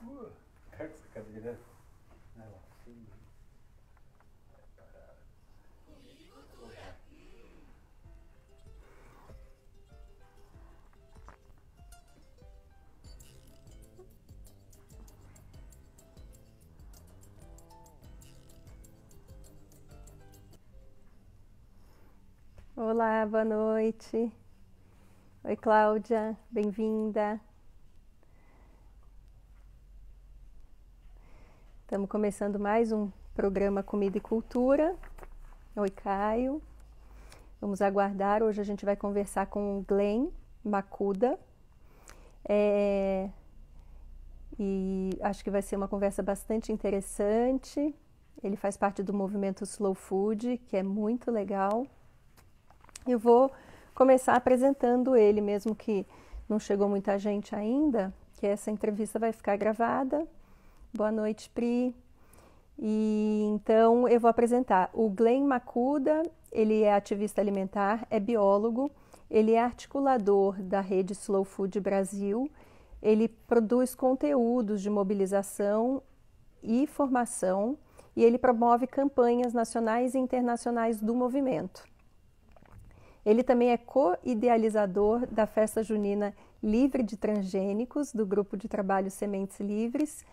Pega essa cadeira. Ela assim, parada. Olá, boa noite. Oi, Cláudia, bem-vinda. Estamos começando mais um programa Comida e Cultura. Oi, Caio. Vamos aguardar. Hoje a gente vai conversar com o Glenn Makuda. E acho que vai ser uma conversa bastante interessante. Ele faz parte do movimento Slow Food, que é muito legal. Eu vou começar apresentando ele, mesmo que não chegou muita gente ainda, que essa entrevista vai ficar gravada. Boa noite, Pri. E então eu vou apresentar o Glenn Makuda. Ele é ativista alimentar, é biólogo, ele é articulador da rede Slow Food Brasil. Ele produz conteúdos de mobilização e formação e ele promove campanhas nacionais e internacionais do movimento. Ele também é co-idealizador da Festa Junina Livre de Transgênicos, do Grupo de Trabalho Sementes Livres.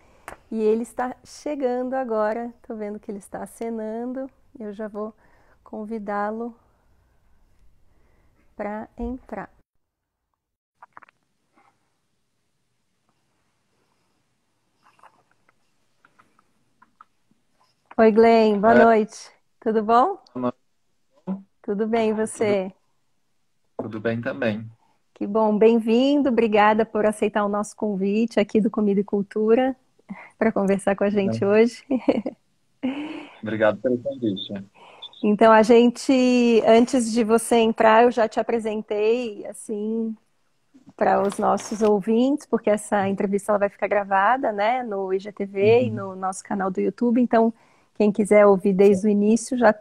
E ele está chegando agora, estou vendo que ele está acenando. Eu já vou convidá-lo para entrar. Oi, Glenn, boa noite. Tudo bom? Tudo bem, e você? Tudo bem também. Que bom, bem-vindo, obrigada por aceitar o nosso convite aqui do Comida e Cultura para conversar com a gente hoje. Obrigado pelo convite. Então, a gente, antes de você entrar, eu já te apresentei, assim, para os nossos ouvintes, porque essa entrevista ela vai ficar gravada, né, no IGTV e no nosso canal do YouTube. Então, quem quiser ouvir desde o início já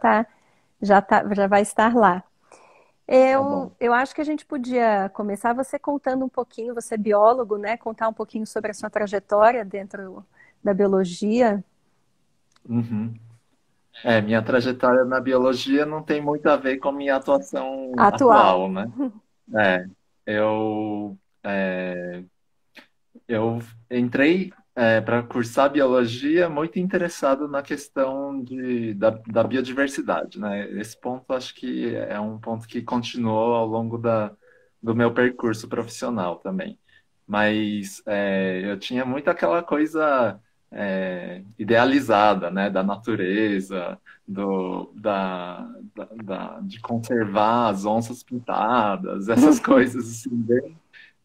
vai estar lá. Eu acho que a gente podia começar você contando um pouquinho, você é biólogo, né? Contar um pouquinho sobre a sua trajetória dentro da biologia. Uhum. Minha trajetória na biologia não tem muito a ver com minha atuação Atual. atual, né? É, eu, é, eu entrei para cursar biologia muito interessado na questão da biodiversidade, né? Esse ponto acho que é um ponto que continuou ao longo do meu percurso profissional também. Mas eu tinha muito aquela coisa idealizada, né? Da natureza, de conservar as onças pintadas, essas coisas assim,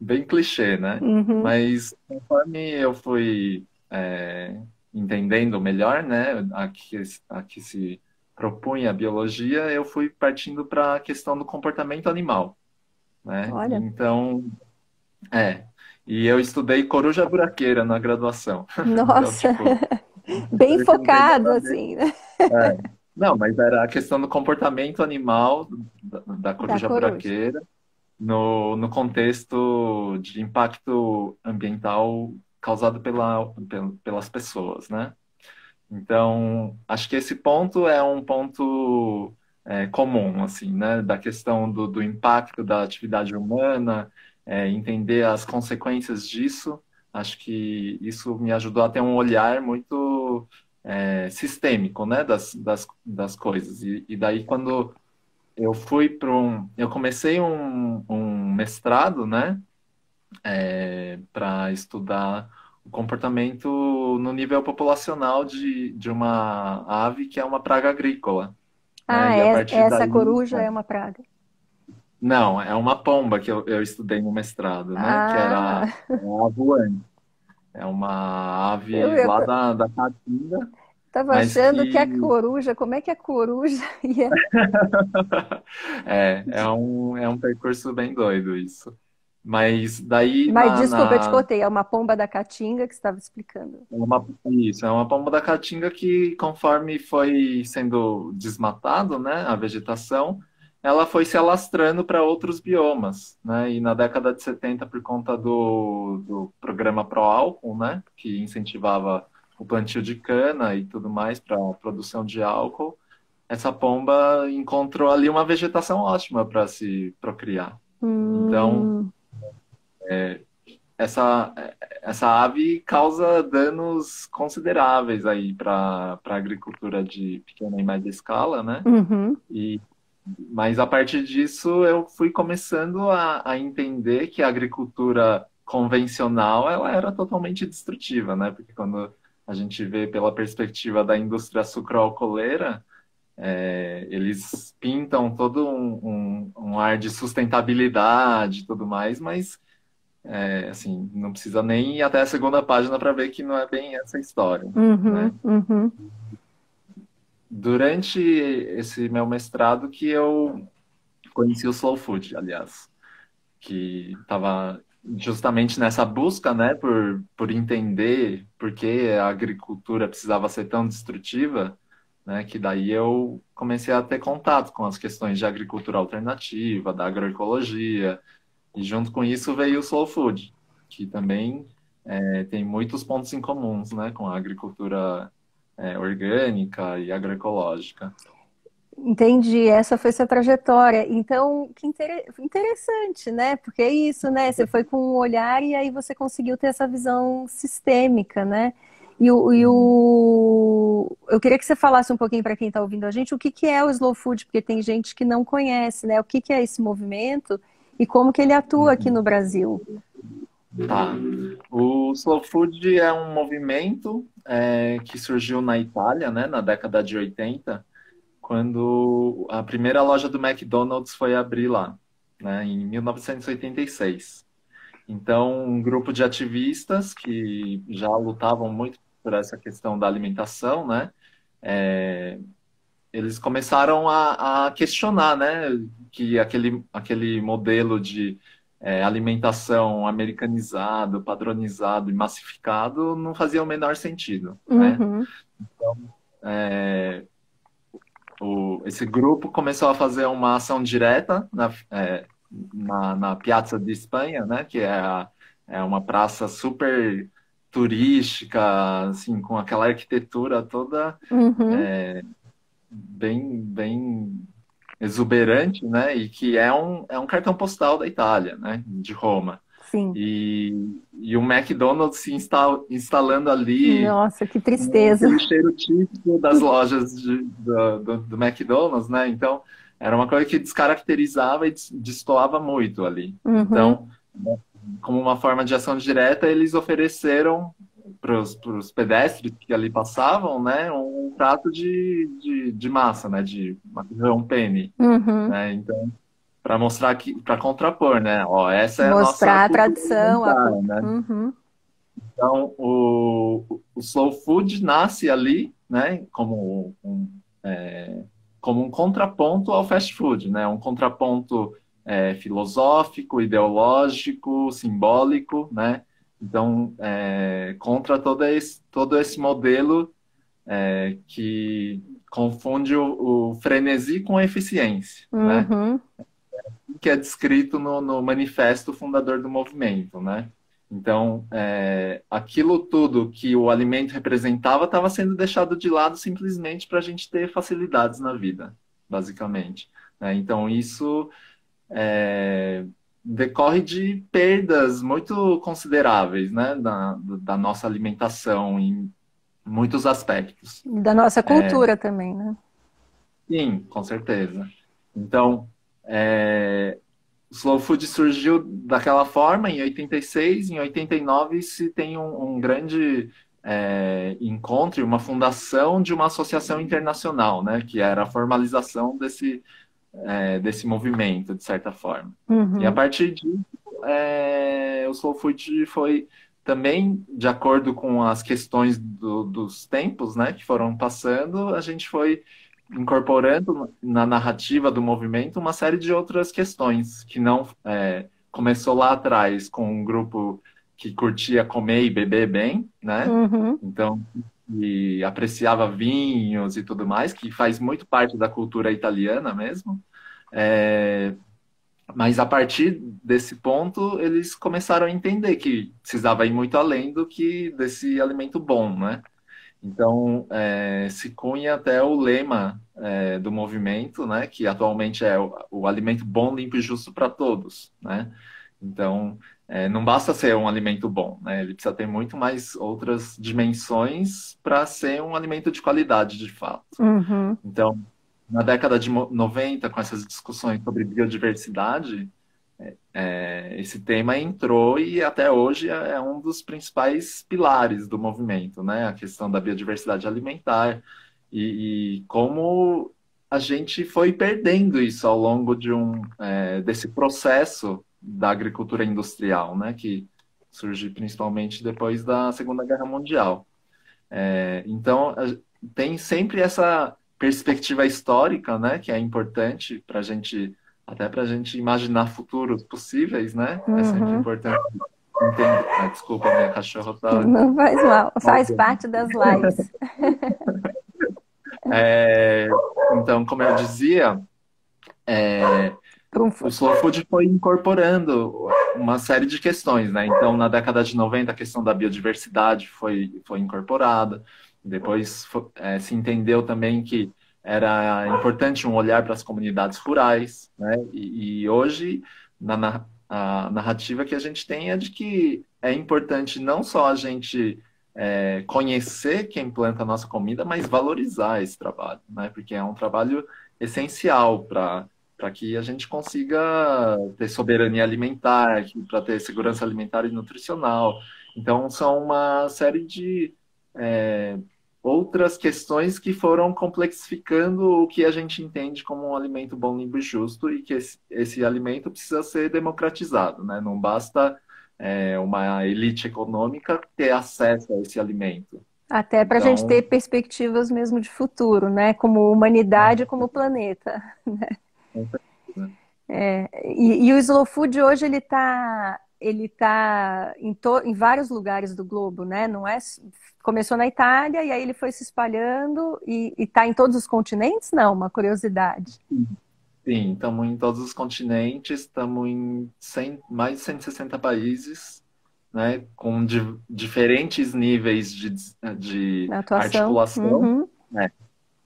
bem clichê, né? Uhum. Mas conforme eu fui entendendo melhor, né, a que se propunha a biologia, eu fui partindo para a questão do comportamento animal, né? Olha, Então, é, e eu estudei coruja buraqueira na graduação. Então, nossa, tipo, bem que não tem focado, nada a ver. assim, né? É. Não, mas era a questão do comportamento animal da Da coruja coruja. buraqueira no contexto de impacto ambiental causado pelas pessoas, né? Então, acho que esse ponto é um ponto comum, assim, né? Da questão do impacto da atividade humana, entender as consequências disso. Acho que isso me ajudou a ter um olhar muito sistêmico, né? Das coisas. E daí, quando eu comecei um mestrado, né, para estudar o comportamento no nível populacional de uma ave que é uma praga agrícola, né, Ah, e a partir essa daí, coruja é uma praga. não, é uma pomba que eu estudei no mestrado, né, que era Ah, a voante, é uma eu, ave eu lá da Caatinga, tava mas achando que a que coruja, como é que a coruja ia... é um percurso bem doido isso. Mas daí Mas desculpa, eu te contei, é uma pomba da caatinga que você estava explicando. isso, é uma pomba da caatinga que, conforme foi sendo desmatado, né, a vegetação, ela foi se alastrando para outros biomas, né, e na década de 70, por conta do programa Pro Álcool, né, que incentivava o plantio de cana e tudo mais para a produção de álcool, essa pomba encontrou ali uma vegetação ótima para se procriar. Então, Hum, essa, essa ave causa danos consideráveis aí para a agricultura de pequena e média escala, né? uhum, E, mas a partir disso eu fui começando a entender que a agricultura convencional ela era totalmente destrutiva, né? Porque quando a gente vê pela perspectiva da indústria sucroalcooleira, eles pintam todo um ar de sustentabilidade e tudo mais, mas assim, não precisa nem ir até a segunda página para ver que não é bem essa história, uhum, né? uhum. Durante esse meu mestrado que eu conheci o Slow Food, aliás, que estava justamente nessa busca, né, por entender por que a agricultura precisava ser tão destrutiva, né, que daí eu comecei a ter contato com as questões de agricultura alternativa, da agroecologia, e junto com isso veio o Slow Food, que também tem muitos pontos em comuns, né, com a agricultura orgânica e agroecológica. Entendi, essa foi sua trajetória. Então, interessante, né? Porque é isso, né? Você foi com um olhar e aí você conseguiu ter essa visão sistêmica, né? Eu queria que você falasse um pouquinho para quem está ouvindo a gente o que que é o Slow Food, porque tem gente que não conhece, né? O que que é esse movimento e como que ele atua aqui no Brasil. Tá. O Slow Food é um movimento que surgiu na Itália, né, na década de 80, quando a primeira loja do McDonald's foi abrir lá, né, em 1986. Então, um grupo de ativistas que já lutavam muito por essa questão da alimentação, né, eles começaram a questionar, né, que aquele modelo de alimentação americanizado, padronizado e massificado não fazia o menor sentido, né? Uhum, Esse grupo começou a fazer uma ação direta na Piazza de Espanha, né, que é uma praça super turística, assim, com aquela arquitetura toda uhum, bem exuberante, né? E que é um cartão postal da Itália, né? De Roma. sim. E o McDonald's se instalando ali, Nossa, que com tristeza. aquele cheiro típico das lojas do McDonald's, né? Então, era uma coisa que descaracterizava e destoava muito ali. Uhum, Então, como uma forma de ação direta, eles ofereceram para os pedestres que ali passavam, né, um prato de massa, né, de macarrão penne, uhum. né, então para mostrar que, para contrapor, né, ó, essa é a nossa Mostrar a cultura tradição, a alimentar, cultura. né, Uhum, então o slow food nasce ali, né, como um contraponto ao fast food, né, um contraponto filosófico, ideológico, simbólico, né, então contra todo esse modelo que confunde o frenesi com a eficiência, né? uhum, Que é descrito no manifesto fundador do movimento, né? Então, aquilo tudo que o alimento representava estava sendo deixado de lado simplesmente para a gente ter facilidades na vida, basicamente, né? Então, isso decorre de perdas muito consideráveis, né, da nossa alimentação em muitos aspectos. da nossa cultura também, né? Sim, com certeza. Então, o Slow Food surgiu daquela forma em 86, em 89 se tem um grande encontro, uma fundação de uma associação internacional, né, que era a formalização desse movimento, de certa forma. E a Uhum, partir disso, o Slow Food foi também, de acordo com as questões dos tempos, né, que foram passando, a gente foi incorporando na narrativa do movimento uma série de outras questões que não começou lá atrás com um grupo que curtia comer e beber bem, né? uhum, Então, e apreciava vinhos e tudo mais, que faz muito parte da cultura italiana mesmo. Mas a partir desse ponto, eles começaram a entender que precisava ir muito além do que desse alimento bom, né? Então, se cunha até o lema do movimento, né, que atualmente é o alimento bom, limpo e justo para todos, né? Então, não basta ser um alimento bom, né? Ele precisa ter muito mais outras dimensões para ser um alimento de qualidade, de fato. Uhum. Então, na década de 90, com essas discussões sobre biodiversidade, esse tema entrou e até hoje é um dos principais pilares do movimento, né? A questão da biodiversidade alimentar e como a gente foi perdendo isso ao longo desse processo da agricultura industrial, né? Que surge principalmente depois da Segunda Guerra Mundial. Então, tem sempre essa perspectiva histórica, né, que é importante para a gente, até para a gente imaginar futuros possíveis, né? É sempre Uhum. importante entender. Desculpa, minha cachorra tá Não faz mal, faz maldando. parte das lives. É, então, como eu dizia, Para um o Slow Food foi incorporando uma série de questões, né? Então, na década de 90, a questão da biodiversidade foi incorporada. Depois, se entendeu também que era importante um olhar para as comunidades rurais, né? E hoje, a narrativa que a gente tem é de que é importante não só a gente conhecer quem planta a nossa comida, mas valorizar esse trabalho, né? Porque é um trabalho essencial para que a gente consiga ter soberania alimentar, para ter segurança alimentar e nutricional. Então, são uma série de é, outras questões que foram complexificando o que a gente entende como um alimento bom, limpo e justo, e que esse alimento precisa ser democratizado, né? Não basta uma elite econômica ter acesso a esse alimento. Até para a gente ter Então, perspectivas mesmo de futuro, né? Como humanidade, como planeta. com certeza. E o Slow Food hoje ele tá em vários lugares do globo, né? Não é, começou na Itália e aí ele foi se espalhando e está em todos os continentes? Não, uma curiosidade. Sim, estamos em todos os continentes, estamos em mais de 160 países, né, com diferentes níveis de Na atuação? articulação, Uhum. né?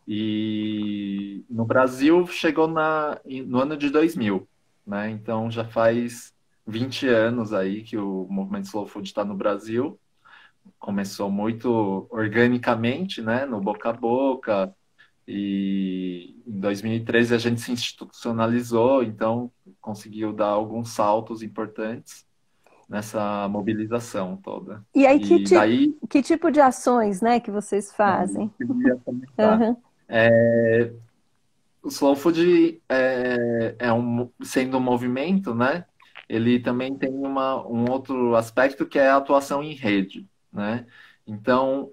E no Brasil chegou no ano de 2000, né? Então já faz 20 anos aí que o movimento Slow Food está no Brasil. Começou muito organicamente, né, no boca a boca, e em 2013 a gente se institucionalizou, então conseguiu dar alguns saltos importantes nessa mobilização toda. E aí, E daí, que tipo de ações, né, que vocês eu fazem? queria comentar. Uhum. O Slow Food sendo um movimento, né? Ele também tem um outro aspecto que é a atuação em rede, né? Então,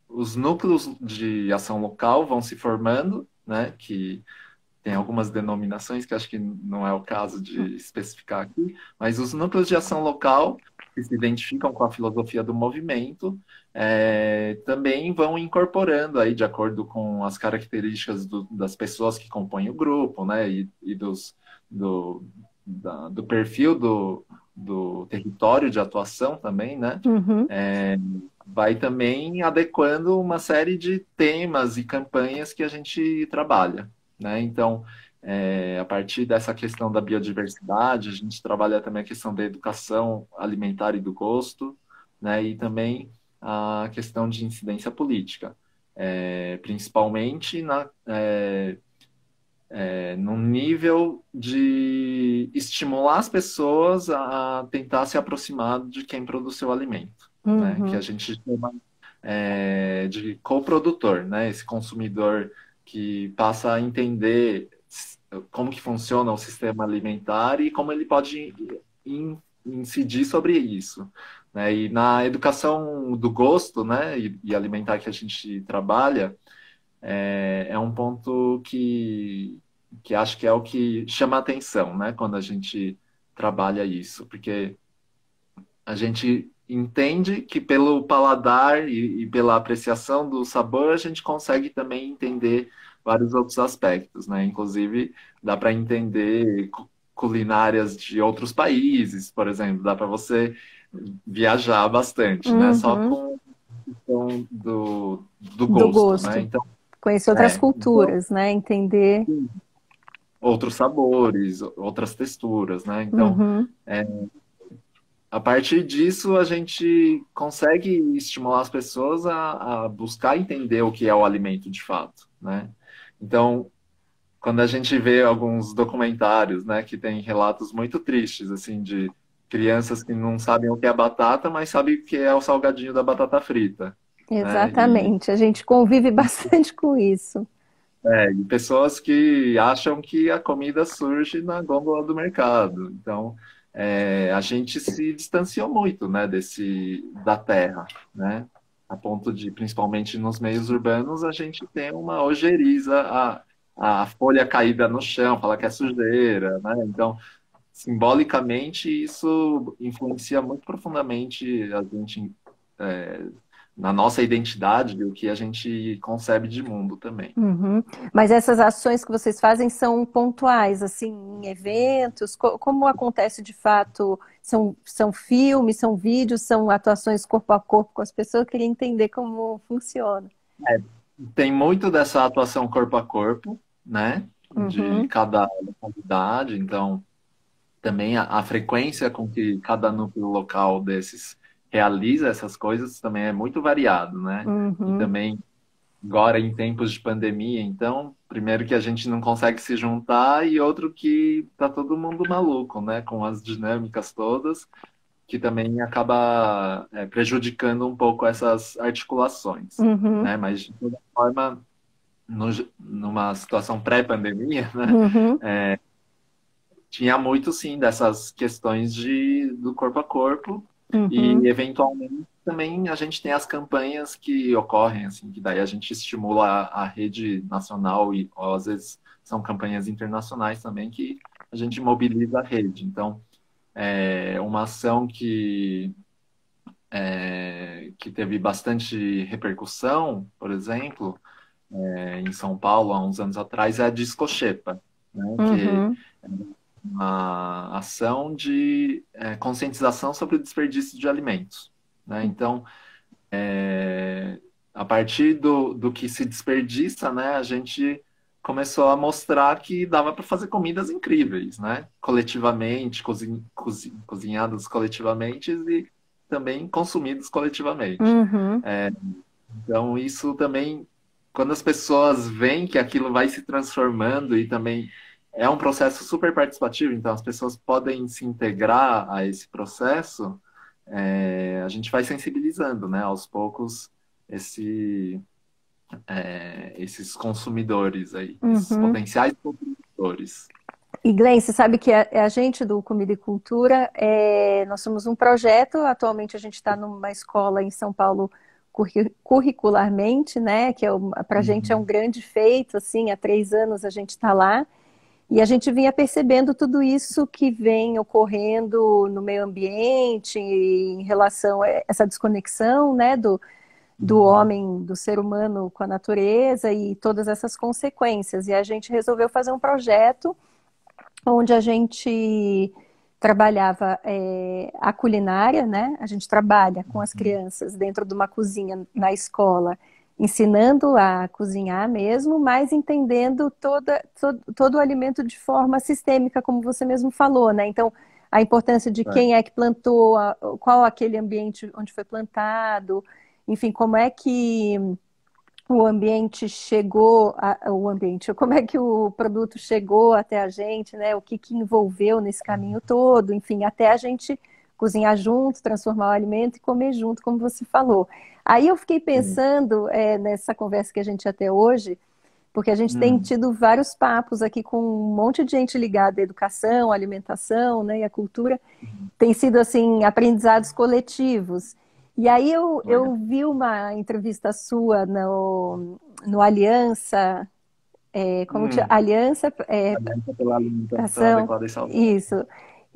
os núcleos de ação local vão se formando, né? Que tem algumas denominações que acho que não é o caso de especificar aqui, mas os núcleos de ação local que se identificam com a filosofia do movimento também vão incorporando aí de acordo com as características das pessoas que compõem o grupo, né, e do perfil do território de atuação também, né, Uhum. vai também adequando uma série de temas e campanhas que a gente trabalha, né? Então, a partir dessa questão da biodiversidade, a gente trabalha também a questão da educação alimentar e do gosto, né? E também a questão de incidência política, principalmente no nível de estimular as pessoas a tentar se aproximar de quem produz seu alimento, né? Que a Uhum. gente chama de coprodutor, né? Esse consumidor que passa a entender como que funciona o sistema alimentar e como ele pode incidir sobre isso, né? E na educação do gosto, né, e alimentar que a gente trabalha, é um ponto que acho que é o que chama a atenção, né, quando a gente trabalha isso, porque a gente entende que pelo paladar e pela apreciação do sabor, a gente consegue também entender vários outros aspectos, né? Inclusive, dá para entender culinárias de outros países, por exemplo. Dá para você viajar bastante, né? Só Uhum. com a questão do Do gosto, né? gosto. Então, Conhecer outras então, culturas, né? Entender. outros sabores, outras texturas, né? Então, Uhum. a partir disso, a gente consegue estimular as pessoas a buscar entender o que é o alimento de fato, né? Então, quando a gente vê alguns documentários, né, que tem relatos muito tristes, assim, de crianças que não sabem o que é batata, mas sabem o que é o salgadinho da batata frita, né? Exatamente. A gente convive bastante com isso. E pessoas que acham que a comida surge na gôndola do mercado. Então, a gente se distanciou muito, né, da terra, né? A ponto de, principalmente nos meios urbanos, a gente tem uma ojeriza, a folha caída no chão, fala que é sujeira, né? Então, simbolicamente, isso influencia muito profundamente a gente, é, na nossa identidade e o que a gente concebe de mundo também. Uhum. Mas essas ações que vocês fazem são pontuais, assim, em eventos? Como acontece de fato? São filmes, são vídeos, são atuações corpo a corpo com as pessoas? Eu queria entender como funciona. Tem muito dessa atuação corpo a corpo, né? De Uhum. cada localidade, então também a frequência com que cada núcleo local desses realiza essas coisas também é muito variado, né? E Uhum. também agora em tempos de pandemia, então, primeiro que a gente não consegue se juntar e outro que tá todo mundo maluco, né? Com as dinâmicas todas, que também acaba prejudicando um pouco essas articulações, Uhum. né? Mas de toda forma numa situação pré-pandemia, né, Uhum. tinha muito sim dessas questões do corpo a corpo e Uhum. eventualmente também a gente tem as campanhas que ocorrem assim, que daí a gente estimula a rede nacional e ou, às vezes são campanhas internacionais também que a gente mobiliza a rede. Então, uma ação que teve bastante repercussão, por exemplo, em São Paulo, há uns anos atrás, é a Discochepa, né? Que Uhum. é uma ação de conscientização sobre o desperdício de alimentos, né? Então, a partir do que se desperdiça, né, a gente começou a mostrar que dava para fazer comidas incríveis, né? Coletivamente, cozinhadas coletivamente e também consumidas coletivamente. Uhum. Então, isso também, quando as pessoas veem que aquilo vai se transformando e também é um processo super participativo, então as pessoas podem se integrar a esse processo, a gente vai sensibilizando, né, aos poucos, esse, esses consumidores aí, esses Uhum. potenciais consumidores. E Glenn, você sabe que a gente do Comida e Cultura, nós somos um projeto, atualmente a gente está numa escola em São Paulo curricularmente, né? Que para a gente é um Uhum. grande feito, assim, há 3 anos a gente está lá. E a gente vinha percebendo tudo isso que vem ocorrendo no meio ambiente, em relação a essa desconexão, né, do Uhum. homem, do ser humano com a natureza e todas essas consequências. E a gente resolveu fazer um projeto onde a gente trabalhava a culinária, né? A gente trabalha com as crianças dentro de uma cozinha na escola, ensinando a cozinhar mesmo, mas entendendo todo o alimento de forma sistêmica, como você mesmo falou, né? Então, a importância de É. quem é que plantou, qual aquele ambiente onde foi plantado, enfim, como é que o ambiente chegou, o ambiente, como é que o produto chegou até a gente, né? O que envolveu nesse caminho todo, enfim, até a gente cozinhar junto, transformar o alimento e comer junto, como você falou. Aí eu fiquei Sim. pensando nessa conversa que a gente até hoje, porque a gente tem Hum. tido vários papos aqui com um monte de gente ligada à educação, à alimentação, né, e à cultura, tem sido assim aprendizados coletivos. E aí Legal. eu vi uma entrevista sua no Aliança, Hum. Aliança Aliança pela alimentação Ação, adequada e saudável. isso.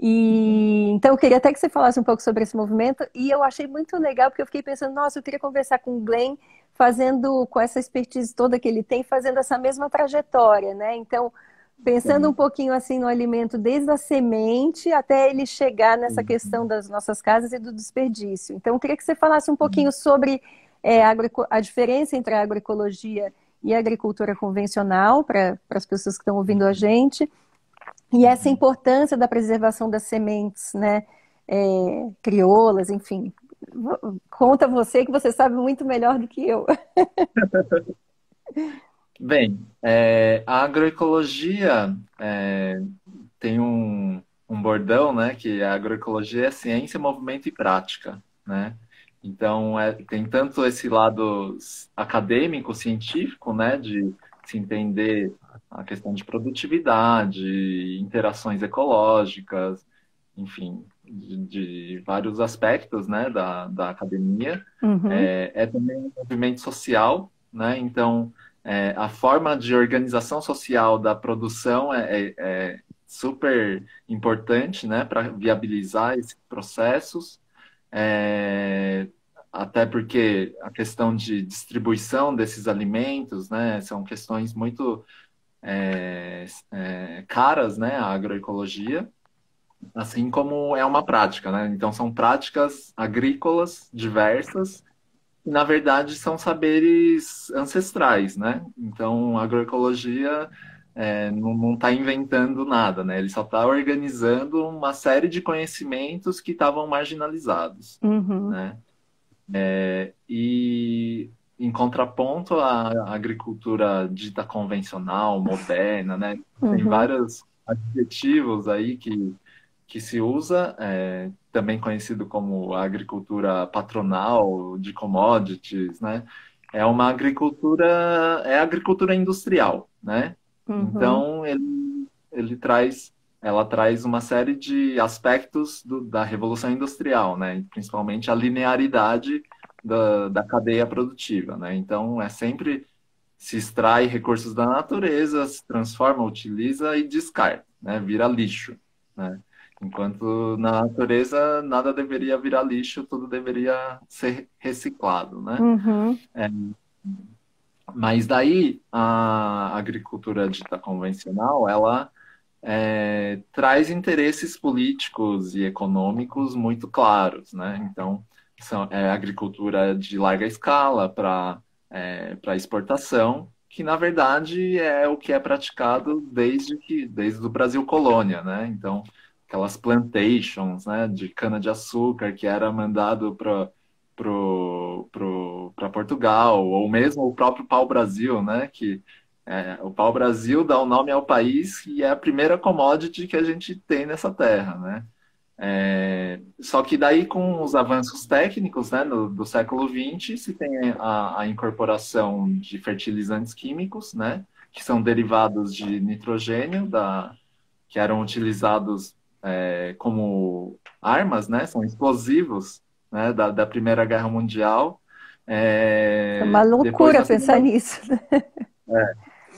E então eu queria até que você falasse um pouco sobre esse movimento, e eu achei muito legal, porque eu fiquei pensando, nossa, eu queria conversar com o Glenn, fazendo, com essa expertise toda que ele tem, fazendo essa mesma trajetória, né? Então, Pensando um pouquinho assim no alimento, desde a semente até ele chegar nessa questão das nossas casas e do desperdício. Então, eu queria que você falasse um pouquinho sobre a diferença entre a agroecologia e a agricultura convencional, para as pessoas que estão ouvindo a gente, e essa importância da preservação das sementes, né? Crioulas, enfim. Conta você, que você sabe muito melhor do que eu. Bem, a agroecologia tem um bordão, né, que a agroecologia é ciência, movimento e prática, né? Então, tem tanto esse lado acadêmico, científico, né, de se entender a questão de produtividade, interações ecológicas, enfim, de vários aspectos, né, da academia. Uhum, É também um movimento social, né? Então, a forma de organização social da produção é super importante, né, para viabilizar esses processos. É, até porque a questão de distribuição desses alimentos, né, são questões muito caras, né, a agroecologia, assim como é uma prática, né? Então são práticas agrícolas diversas e, na verdade, são saberes ancestrais, né? Então a agroecologia não está inventando nada, né? Ele só está organizando uma série de conhecimentos que estavam marginalizados, uhum, né? E em contraponto à agricultura dita convencional, moderna, né? Tem uhum, vários adjetivos aí que se usa, também conhecido como agricultura patronal de commodities, né? É agricultura industrial, né? uhum, Então ela traz uma série de aspectos da Revolução Industrial, né? Principalmente a linearidade da cadeia produtiva, né? Então é sempre se extrai recursos da natureza, se transforma, utiliza e descarta, né? Vira lixo, né? Enquanto na natureza nada deveria virar lixo, tudo deveria ser reciclado, né? uhum, Mas daí a agricultura dita convencional, ela traz interesses políticos e econômicos muito claros, né? Então, é agricultura de larga escala para exportação, que na verdade é o que é praticado desde o Brasil colônia, né? Então, aquelas plantations, né, de cana-de-açúcar que era mandado para Portugal, ou mesmo o próprio pau-brasil, né, que o pau-brasil dá o nome ao país e é a primeira commodity que a gente tem nessa terra, né? Só que daí com os avanços técnicos, né, do século XX, se tem a incorporação de fertilizantes químicos, né, que são derivados de nitrogênio, que eram utilizados como armas, né, são explosivos, né, da Primeira Guerra Mundial. é uma Depois, loucura pensar nisso.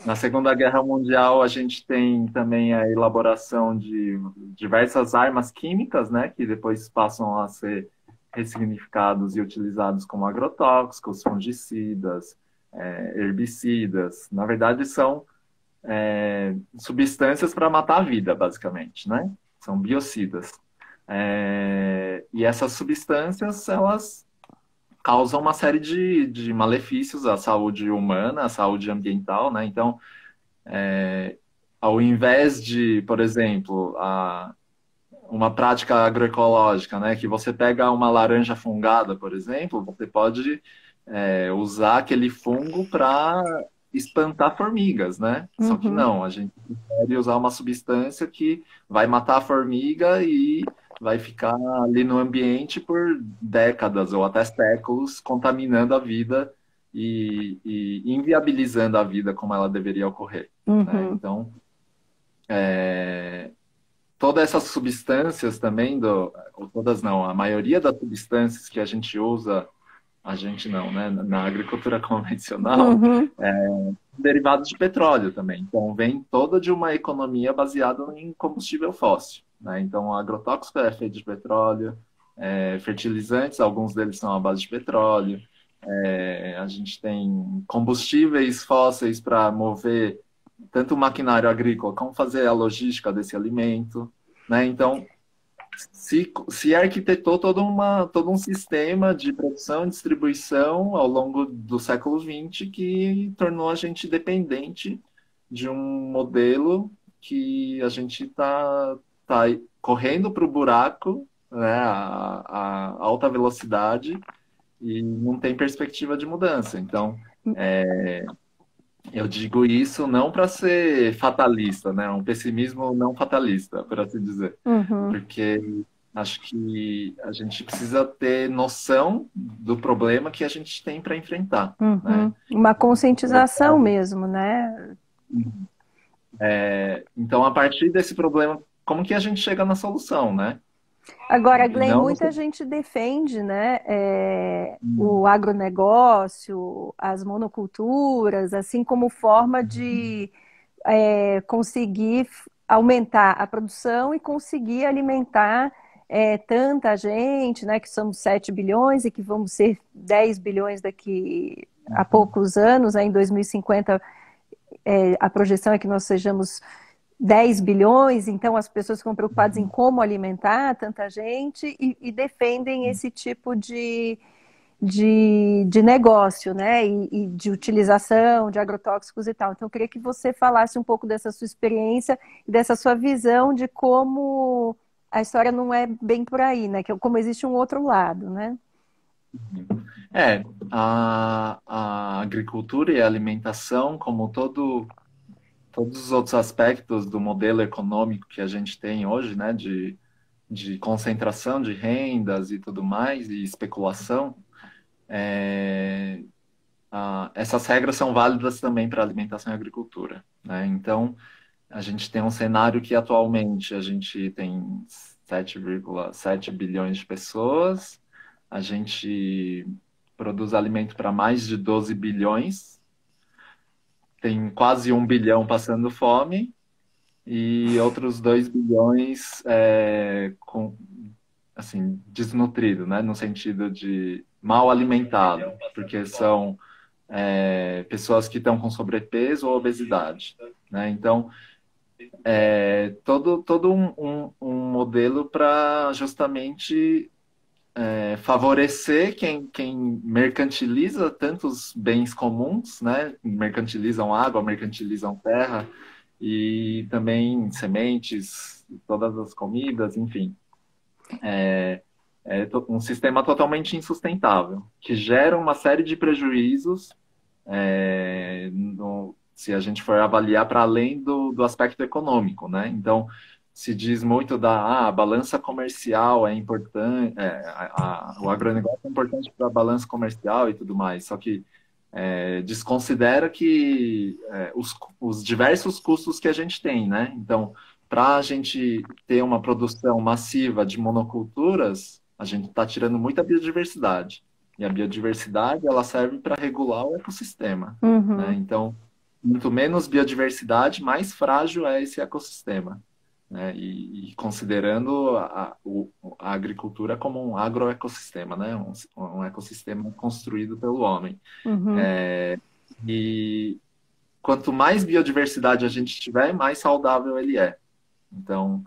na Segunda Guerra Mundial, a gente tem também a elaboração de diversas armas químicas, né, que depois passam a ser ressignificados e utilizados como agrotóxicos, fungicidas, herbicidas. Na verdade, são substâncias para matar a vida, basicamente, né? São biocidas. E essas substâncias, elas causam uma série de malefícios à saúde humana, à saúde ambiental, né? Então, ao invés de, por exemplo, uma prática agroecológica, né, que você pega uma laranja fungada, por exemplo, você pode usar aquele fungo para espantar formigas, né? Só que Uhum, não, a gente prefere usar uma substância que vai matar a formiga e vai ficar ali no ambiente por décadas ou até séculos, contaminando a vida e inviabilizando a vida como ela deveria ocorrer, né? uhum, Então, todas essas substâncias também, ou todas não, a maioria das substâncias que a gente usa, a gente não, né? Na agricultura convencional, uhum, derivados de petróleo também. Então, vem toda de uma economia baseada em combustível fóssil, né? Então, o agrotóxico é feito de petróleo, fertilizantes, alguns deles são à base de petróleo, a gente tem combustíveis fósseis para mover tanto o maquinário agrícola, como fazer a logística desse alimento, né? Então, se arquitetou todo um sistema de produção e distribuição ao longo do século XX que tornou a gente dependente de um modelo que a gente tá correndo para o buraco, né, a alta velocidade e não tem perspectiva de mudança. Então, eu digo isso não para ser fatalista, né? Um pessimismo não fatalista, por assim dizer. Uhum, Porque acho que a gente precisa ter noção do problema que a gente tem para enfrentar, né? uhum. Uma conscientização mesmo, né? Então, a partir desse problema, como que a gente chega na solução, né? Agora, E Glenn, não no... muita gente defende, né, o agronegócio, as monoculturas, assim como forma de conseguir aumentar a produção e conseguir alimentar tanta gente, né, que somos 7 bilhões e que vamos ser 10 bilhões daqui a poucos anos, em 2050 a projeção é que nós sejamos 10 bilhões, então as pessoas ficam preocupadas em como alimentar tanta gente e defendem esse tipo de negócio, né? E de utilização de agrotóxicos e tal. Então, eu queria que você falasse um pouco dessa sua experiência e dessa sua visão de como a história não é bem por aí, né? Que como existe um outro lado, né? A agricultura e a alimentação, como todos os outros aspectos do modelo econômico que a gente tem hoje, né, de concentração de rendas e tudo mais, e especulação, essas regras são válidas também para alimentação e agricultura, né? Então, a gente tem um cenário que atualmente a gente tem 7,7 bilhões de pessoas, a gente produz alimento para mais de 12 bilhões, tem quase 1 bilhão passando fome, e outros 2 bilhões assim, desnutrido, né? No sentido de mal alimentado, porque são pessoas que estão com sobrepeso ou obesidade, né? Então, todo um modelo para justamente favorecer quem mercantiliza tantos bens comuns, né? Mercantilizam água, mercantilizam terra e também sementes, todas as comidas, enfim. Um sistema totalmente insustentável, que gera uma série de prejuízos se a gente for avaliar para além do aspecto econômico, né? Então, se diz muito da balança comercial é importante, o agronegócio é importante para a balança comercial e tudo mais, só que desconsidera que os diversos custos que a gente tem, né? Então, para a gente ter uma produção massiva de monoculturas, a gente está tirando muita biodiversidade. E a biodiversidade, ela serve para regular o ecossistema, né? Uhum. Então, muito menos biodiversidade, mais frágil é esse ecossistema, né? E considerando a agricultura como um agroecossistema, né? Um ecossistema construído pelo homem. Uhum. E quanto mais biodiversidade a gente tiver, mais saudável ele é. Então,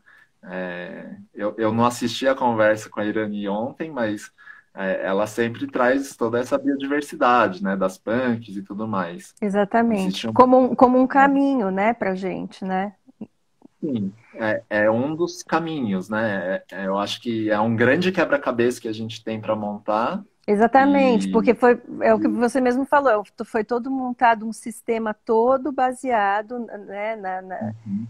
eu não assisti a conversa com a Irani ontem, mas ela sempre traz toda essa biodiversidade, né, das punks e tudo mais. Exatamente. Existe um, Como um caminho, né, pra gente, né? sim, é um dos caminhos, né? Eu acho que é um grande quebra-cabeça que a gente tem para montar Exatamente, e porque é o que você mesmo falou, foi todo montado um sistema todo baseado, né,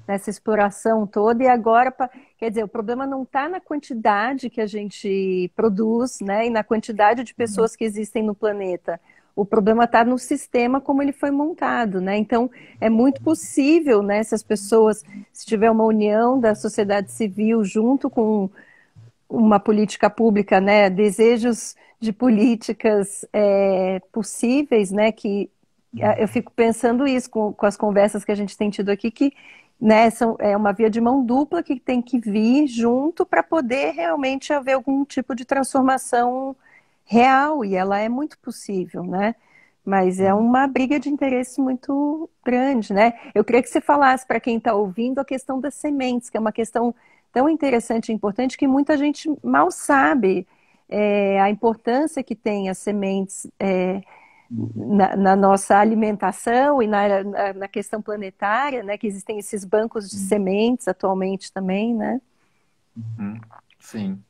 nessa exploração toda, e agora, quer dizer, o problema não está na quantidade que a gente produz, né, e na quantidade de pessoas que existem no planeta. O problema está no sistema como ele foi montado, né? Então, é muito possível, né, se as pessoas, se tiver uma união da sociedade civil junto com uma política pública, né, desejos de políticas possíveis, né, que eu fico pensando isso com as conversas que a gente tem tido aqui, que né, é uma via de mão dupla que tem que vir junto para poder realmente haver algum tipo de transformação real, e ela é muito possível, né? Mas é uma briga de interesse muito grande, né? Eu queria que você falasse para quem está ouvindo a questão das sementes, que é uma questão tão interessante e importante que muita gente mal sabe a importância que tem as sementes na nossa alimentação e na questão planetária, né? Que existem esses bancos de sementes atualmente também, né? Uhum. Sim.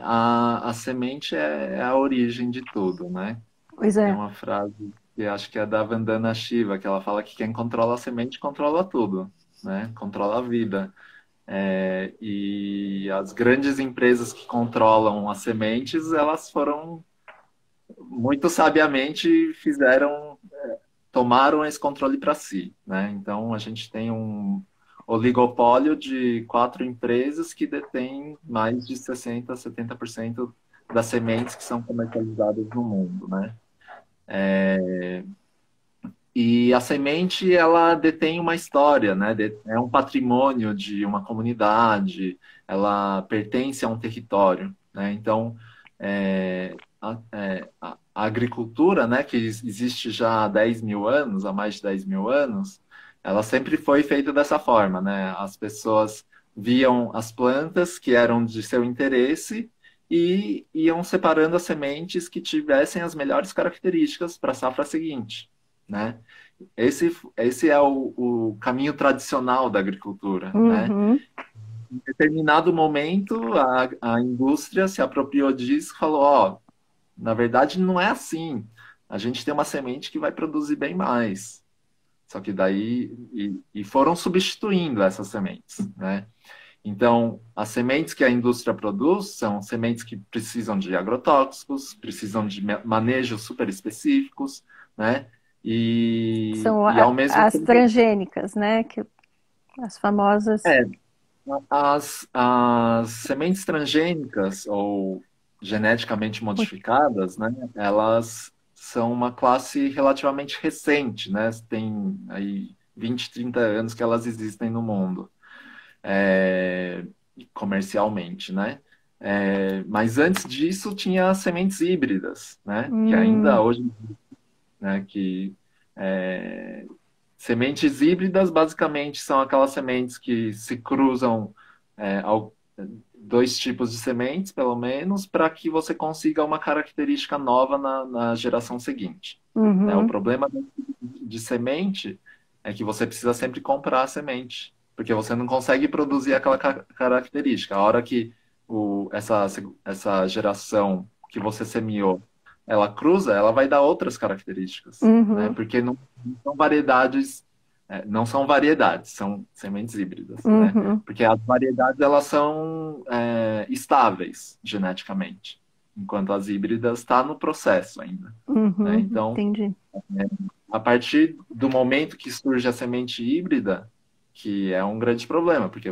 A semente é a origem de tudo, né? Pois Tem é. uma frase que acho que é da Vandana Shiva, que ela fala que quem controla a semente controla tudo, né? Controla a vida. E as grandes empresas que controlam as sementes, elas foram muito sabiamente tomaram esse controle para si, né? Então a gente tem um oligopólio de 4 empresas que detêm mais de 60, 70% das sementes que são comercializadas no mundo, né? E a semente, ela detém uma história, né? É um patrimônio de uma comunidade, ela pertence a um território, né? Então, a agricultura, né, que existe já há 10 mil anos, há mais de 10 mil anos, ela sempre foi feita dessa forma, né? As pessoas viam as plantas que eram de seu interesse e iam separando as sementes que tivessem as melhores características para a safra seguinte, né? Esse é o caminho tradicional da agricultura, né? Uhum. Em determinado momento, a indústria se apropriou disso e falou, ó, na verdade não é assim. A gente tem uma semente que vai produzir bem mais. Só que daí e foram substituindo essas sementes, né? Então, as sementes que a indústria produz são sementes que precisam de agrotóxicos, precisam de manejos super específicos, né? São E ao mesmo as tempo, transgênicas, né? As famosas. é, as sementes transgênicas ou geneticamente modificadas, né? Elas são uma classe relativamente recente, né? Tem aí 20, 30 anos que elas existem no mundo. É, comercialmente, né? Mas antes disso tinha as sementes híbridas, né? Que ainda Hum, hoje, né? Que é, sementes híbridas basicamente são aquelas sementes que se cruzam é, ao- dois tipos de sementes, pelo menos, para que você consiga uma característica nova na geração seguinte. Né? O uhum. problema de semente é que você precisa sempre comprar a semente, porque você não consegue produzir aquela característica. A hora que essa geração que você semeou, ela cruza, ela vai dar outras características, né? Uhum, Porque não são variedades, não são variedades, são sementes híbridas, né? uhum, Porque as variedades elas são estáveis geneticamente, enquanto as híbridas está no processo ainda, né? uhum, Então, entendi. a partir do momento que surge a semente híbrida, que é um grande problema, porque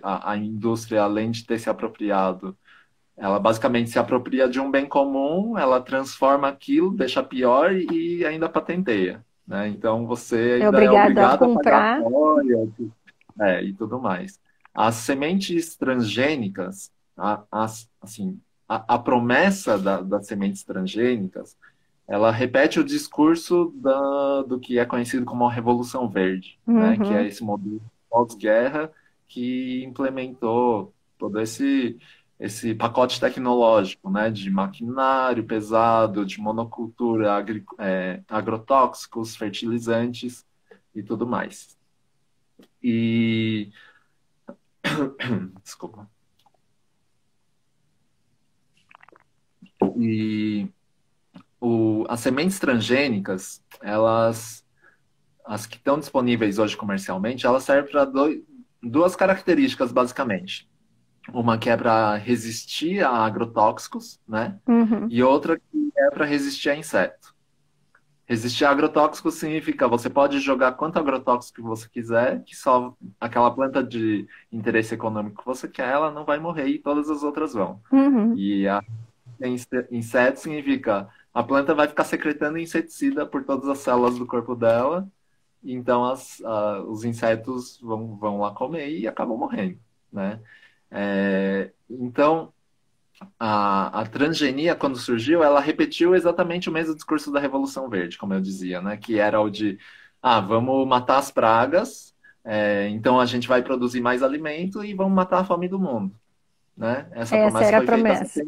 a indústria, além de ter se apropriado, ela basicamente se apropria de um bem comum, ela transforma aquilo, deixa pior e ainda patenteia, né? Então você É ainda é obrigado a obrigado a pagar comprar. royalties, e tudo mais. As sementes transgênicas, assim, a promessa das sementes transgênicas ela repete o discurso do que é conhecido como a Revolução Verde, né? Que é Uhum. esse modelo pós-guerra que implementou todo esse pacote tecnológico, né? De maquinário pesado, de monocultura, agrotóxicos, fertilizantes e tudo mais. E desculpa. E as sementes transgênicas, as que estão disponíveis hoje comercialmente, elas servem para duas características, basicamente. Uma que é para resistir a agrotóxicos, né? Uhum. E outra que é para resistir a inseto. Resistir a agrotóxicos significa você pode jogar quanto agrotóxico você quiser, que só aquela planta de interesse econômico que você quer, ela não vai morrer e todas as outras vão. Uhum. E a inseto significa a planta vai ficar secretando inseticida por todas as células do corpo dela. Então os insetos vão lá comer e acabam morrendo, né? Então a transgenia, quando surgiu, ela repetiu exatamente o mesmo discurso da Revolução Verde, como eu dizia, né? Que era o de, vamos matar as pragas, então a gente vai produzir mais alimento e vamos matar a fome do mundo, né? Essa Essa promessa era a foi feita há promessa.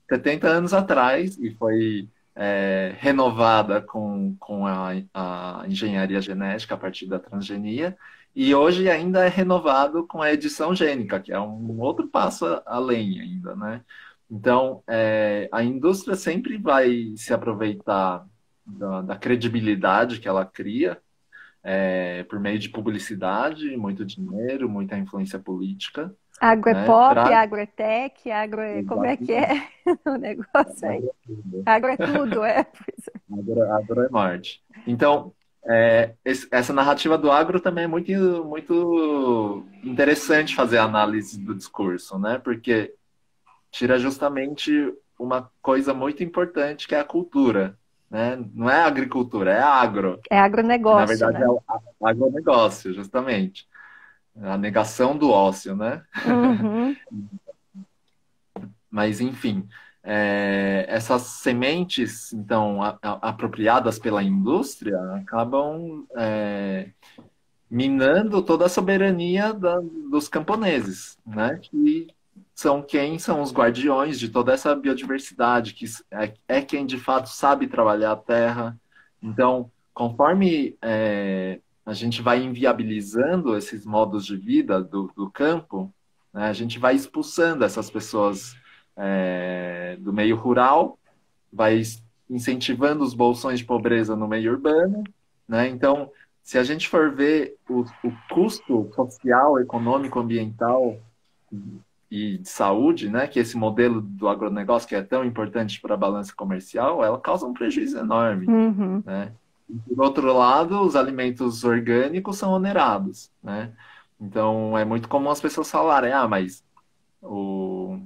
70 anos atrás e foi renovada com a engenharia genética a partir da transgenia, e hoje ainda é renovado com a edição gênica, que é um outro passo além ainda, né? Então, a indústria sempre vai se aproveitar da credibilidade que ela cria, por meio de publicidade, muito dinheiro, muita influência política, Agro é né? pop, Para agro é tech, agro é... Como é que é o negócio aí? Agro é tudo, é. Pois é. Agro é morte. Então, essa narrativa do agro também é muito, muito interessante fazer a análise do discurso, né? Porque tira justamente uma coisa muito importante que é a cultura, né? Não é a agricultura, é agro, É que na agronegócio, verdade é né? o agronegócio, justamente. A negação do ócio, né? Uhum. Mas, enfim, essas sementes, então, apropriadas pela indústria, acabam minando toda a soberania dos camponeses, né? Que são quem são os guardiões de toda essa biodiversidade, que é quem de fato sabe trabalhar a terra. Então, conforme a gente vai inviabilizando esses modos de vida do campo, né, a gente vai expulsando essas pessoas do meio rural, vai incentivando os bolsões de pobreza no meio urbano, né? Então, se a gente for ver o custo social, econômico, ambiental e de saúde, né, que esse modelo do agronegócio que é tão importante para a balança comercial, ela causa um prejuízo enorme, Uhum. né? E, por outro lado, os alimentos orgânicos são onerados, né? Então, é muito comum as pessoas falarem, mas o,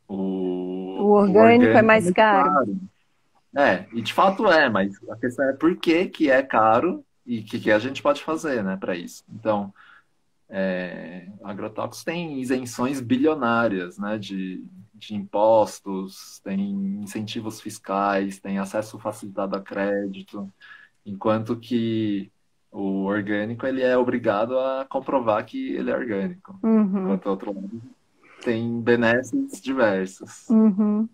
O o orgânico é orgânico é mais muito caro. caro. E de fato mas a questão é por que que é caro e o que a gente pode fazer, né, para isso. Então, agrotóxicos tem isenções bilionárias, né, de impostos, tem incentivos fiscais, tem acesso facilitado a crédito, enquanto que o orgânico ele é obrigado a comprovar que ele é orgânico, Uhum. enquanto o outro lado tem benesses diversos. Uhum.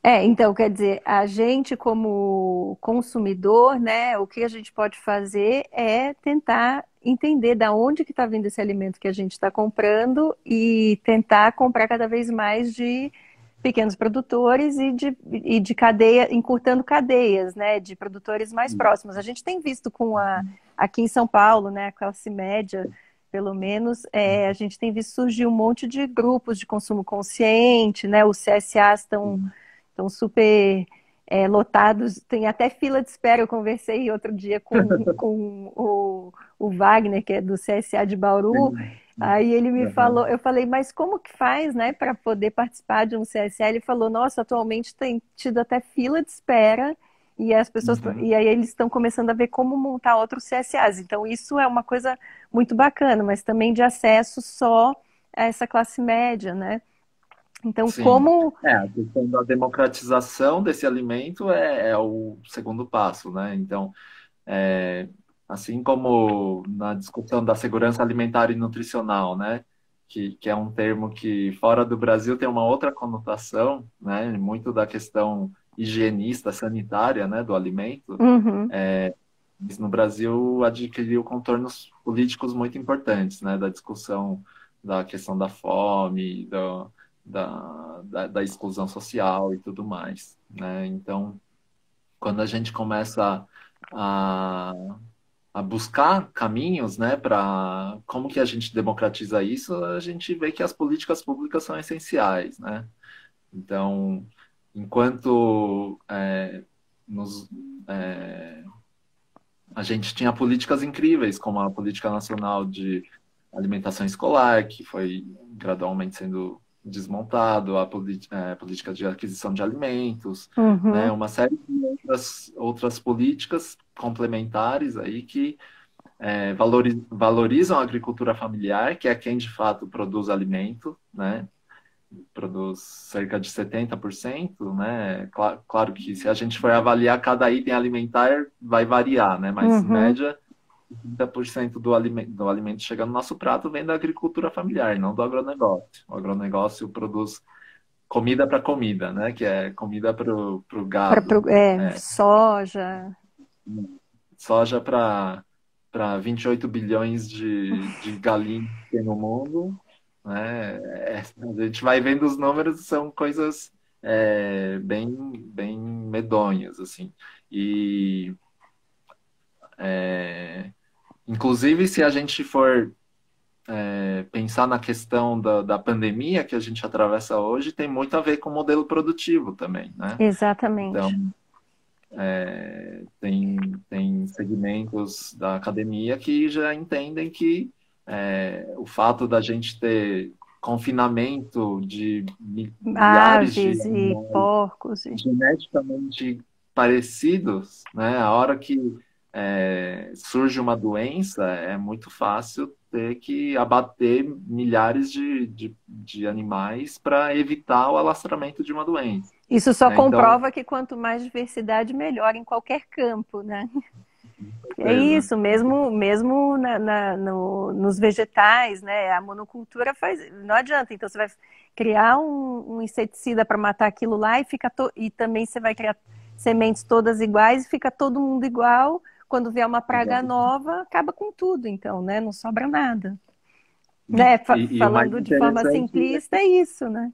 Então, quer dizer, a gente como consumidor, né, o que a gente pode fazer é tentar entender da onde que está vindo esse alimento que a gente está comprando e tentar comprar cada vez mais de pequenos produtores e de cadeia, encurtando cadeias, né, de produtores mais próximos. A gente tem visto aqui em São Paulo, né, a classe média, pelo menos, a gente tem visto surgir um monte de grupos de consumo consciente, né, os CSAs estão super lotados, tem até fila de espera. Eu conversei outro dia com o Wagner, que é do CSA de Bauru. Aí ele me falou, eu falei, mas como que faz, né, para poder participar de um CSA? Ele falou, nossa, atualmente tem tido até fila de espera e as pessoas, Uhum. e aí eles estão começando a ver como montar outros CSAs. Então isso é uma coisa muito bacana, mas também de acesso só a essa classe média, né? Então Sim. como A questão da democratização desse alimento é o segundo passo, né? Então, é, assim como na discussão da segurança alimentar e nutricional, né? Que é um termo que fora do Brasil tem uma outra conotação, né? Muito da questão higienista, sanitária, né? Do alimento. Uhum. Mas no Brasil adquiriu contornos políticos muito importantes, né? Da discussão da questão da fome, da exclusão social e tudo mais, né? Então, quando a gente começa a, a buscar caminhos, né, para como que a gente democratiza isso, a gente vê que as políticas públicas são essenciais, né? Então, enquanto nos, é, a gente tinha políticas incríveis, como a Política Nacional de Alimentação Escolar, que foi gradualmente sendo desmontado, a política de aquisição de alimentos, né, Uhum. uma série de outras políticas complementares aí que valorizam a agricultura familiar, que é quem de fato produz alimento, né, produz cerca de 70%, né? Claro que se a gente for avaliar cada item alimentar, vai variar, né? Mas, em Uhum. média, 30% do alimento que chega no nosso prato vem da agricultura familiar, não do agronegócio. O agronegócio produz comida para comida, né? Que é comida para o gado. É, Soja. soja para 28 bilhões de galinhas que tem no mundo, né? A gente vai vendo os números, são coisas bem medonhas, assim. E, inclusive, se a gente for pensar na questão da pandemia que a gente atravessa hoje, tem muito a ver com o modelo produtivo também, né? Exatamente. Então, tem segmentos da academia que já entendem que o fato da gente ter confinamento de milhares de Aves e animais porcos. geneticamente parecidos, né? A hora que surge uma doença, é muito fácil ter que abater milhares de animais para evitar o alastramento de uma doença, Isso só né? Então, comprova que quanto mais diversidade, melhor em qualquer campo, né? É certeza. isso, mesmo nos vegetais, né? A monocultura faz. Não adianta, então você vai criar um inseticida para matar aquilo lá e também você vai criar sementes todas iguais e fica todo mundo igual. Quando vier uma praga Exato. nova, acaba com tudo, então, né? Não sobra nada. Né? E o mais Falando de forma interessante simplista, é isso, né?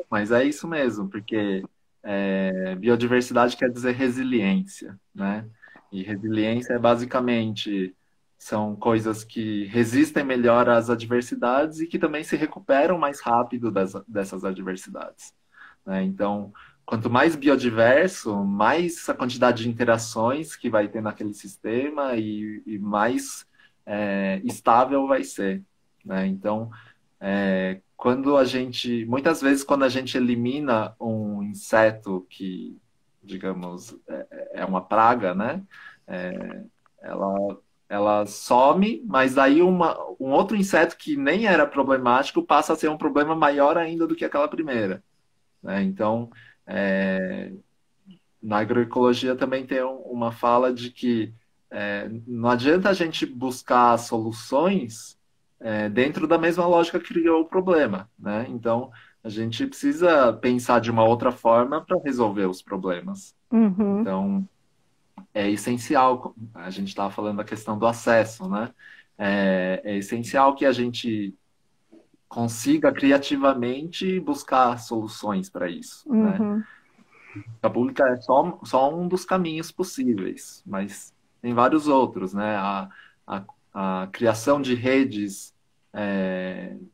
mas é isso mesmo, porque biodiversidade quer dizer resiliência, né? E resiliência é basicamente são coisas que resistem melhor às adversidades e que também se recuperam mais rápido dessas adversidades, né? Então, quanto mais biodiverso, mais a quantidade de interações que vai ter naquele sistema e mais estável vai ser, né? Então, muitas vezes, quando a gente elimina um inseto que, digamos, é uma praga, né? É, ela, ela some, mas aí um outro inseto que nem era problemático passa a ser um problema maior ainda do que aquela primeira, né? Então, é, na agroecologia também tem uma fala de que não adianta a gente buscar soluções dentro da mesma lógica que criou o problema, né? Então, a gente precisa pensar de uma outra forma para resolver os problemas. Uhum. Então, é essencial, a gente estava falando da questão do acesso, né? É essencial que a gente consiga criativamente buscar soluções para isso, né? Uhum. A pública é só um dos caminhos possíveis, mas tem vários outros, né? A criação de redes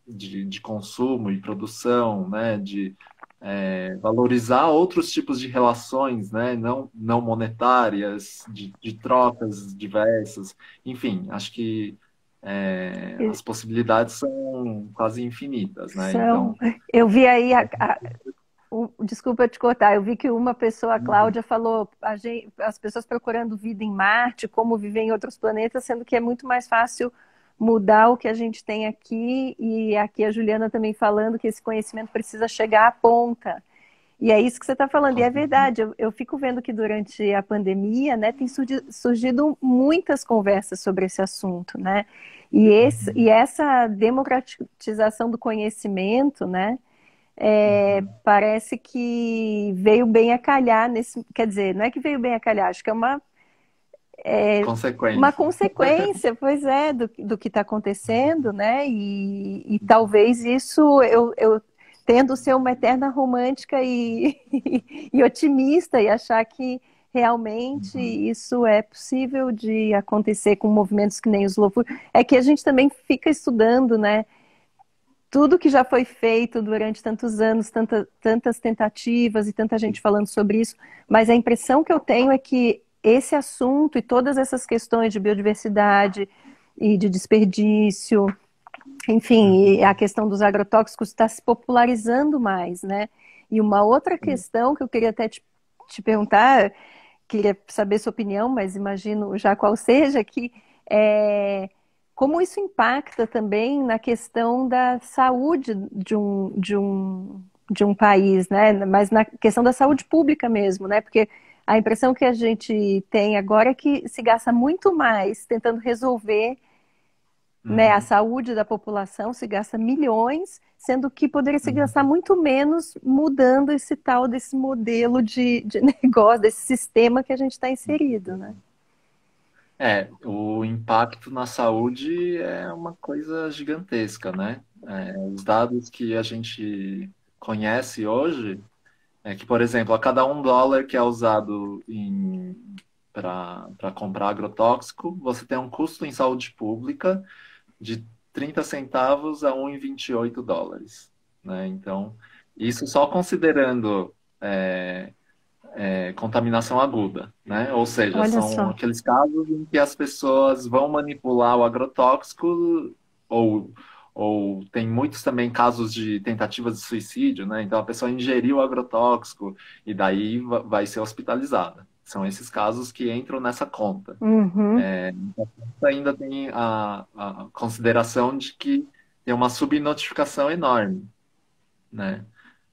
de consumo e produção, né? De valorizar outros tipos de relações, né? Não monetárias, de trocas diversas. Enfim, acho que as possibilidades são quase infinitas, né? São. Então, Eu vi aí desculpa te cortar, eu vi que uma pessoa, a Cláudia, falou as pessoas procurando vida em Marte, como viver em outros planetas, sendo que é muito mais fácil mudar o que a gente tem aqui, e aqui a Juliana também falando que esse conhecimento precisa chegar à ponta. E é isso que você está falando, e é verdade, eu fico vendo que durante a pandemia, né, tem surgido muitas conversas sobre esse assunto, né? E essa democratização do conhecimento, né? Parece que veio bem a calhar quer dizer, não é que veio bem a calhar, acho que é uma consequência. consequência, pois é, do que está acontecendo, né? E talvez isso eu tendo ser uma eterna romântica e otimista e achar que realmente isso é possível de acontecer com movimentos que nem os Slow Food. É que a gente também fica estudando, né? Tudo que já foi feito durante tantos anos, tantas tentativas e tanta gente falando sobre isso, mas a impressão que eu tenho é que esse assunto e todas essas questões de biodiversidade e de desperdício, enfim, e a questão dos agrotóxicos está se popularizando mais, né? E uma outra questão que eu queria até te perguntar, queria saber sua opinião, mas imagino já qual seja, que é como isso impacta também na questão da saúde de um país, né? Mas na questão da saúde pública mesmo, né? Porque a impressão que a gente tem agora é que se gasta muito mais tentando resolver, né, a Uhum. saúde da população, se gasta milhões, sendo que poderia se gastar muito menos mudando esse tal desse modelo de negócio, desse sistema que a gente está inserido, né? O impacto na saúde é uma coisa gigantesca, né? Os dados que a gente conhece hoje é que, por exemplo, a cada $1 que é usado para comprar agrotóxico, você tem um custo em saúde pública de 30 centavos a $1,28, né? Então, isso só considerando é, contaminação aguda, né? Ou seja, Olha são só. aqueles casos em que as pessoas vão manipular o agrotóxico ou, ou tem muitos também casos de tentativas de suicídio, né? Então a pessoa ingeriu o agrotóxico e daí vai ser hospitalizada. São esses casos que entram nessa conta. Uhum. Ainda tem a consideração de que tem uma subnotificação enorme, né?